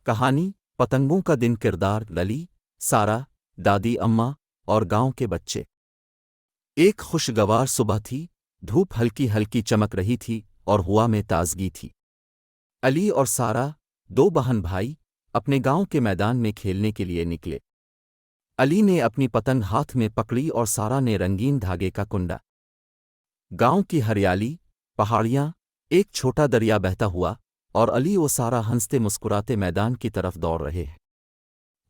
کہانی پتنگوں کا دن کردار للی، سارا، دادی اماں اور گاؤں کے بچے۔ ایک خوشگوار صبح تھی، دھوپ ہلکی ہلکی چمک رہی تھی اور ہوا میں تازگی تھی۔ علی اور سارا، دو بہن بھائی، اپنے گاؤں کے میدان میں کھیلنے کے لیے نکلے۔ علی نے اپنی پتنگ ہاتھ میں پکڑی اور سارا نے رنگین دھاگے کا کنڈا۔ گاؤں کی ہریالی، پہاڑیاں، ایک چھوٹا دریا بہتا ہوا، اور علی و سارا ہنستے مسکراتے میدان کی طرف دوڑ رہے ہیں۔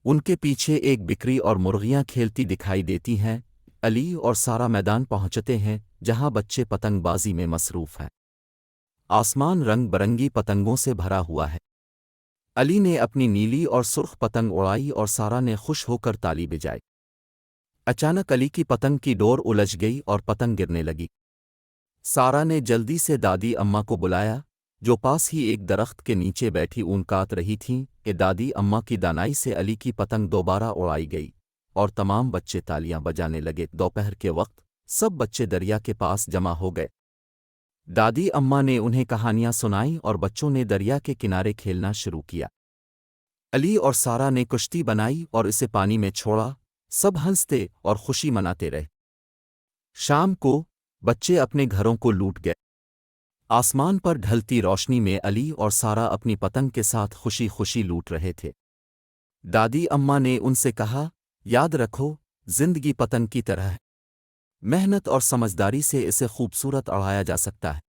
ان کے پیچھے ایک بکری اور مرغیاں کھیلتی دکھائی دیتی ہیں۔ علی اور سارا میدان پہنچتے ہیں جہاں بچے پتنگ بازی میں مصروف ہیں۔ آسمان رنگ برنگی پتنگوں سے بھرا ہوا ہے۔ علی نے اپنی نیلی اور سرخ پتنگ اڑائی اور سارا نے خوش ہو کر تالی بجائی۔ اچانک علی کی پتنگ کی ڈور الجھ گئی اور پتنگ گرنے لگی۔ سارا نے جلدی سے دادی اماں کو بلایا، جو پاس ہی ایک درخت کے نیچے بیٹھی اون کاٹ رہی تھیں کہ دادی اماں کی دانائی سے علی کی پتنگ دوبارہ اڑائی گئی اور تمام بچے تالیاں بجانے لگے۔ دوپہر کے وقت سب بچے دریا کے پاس جمع ہو گئے۔ دادی اماں نے انہیں کہانیاں سنائیں اور بچوں نے دریا کے کنارے کھیلنا شروع کیا۔ علی اور سارا نے کشتی بنائی اور اسے پانی میں چھوڑا، سب ہنستے اور خوشی مناتے رہے۔ شام کو بچے اپنے گھروں کو لوٹ گئے۔ آسمان پر ڈھلتی روشنی میں علی اور سارا اپنی پتنگ کے ساتھ خوشی خوشی لوٹ رہے تھے۔ دادی اماں نے ان سے کہا، یاد رکھو، زندگی پتنگ کی طرح ہے، محنت اور سمجھداری سے اسے خوبصورت اڑایا جا سکتا ہے۔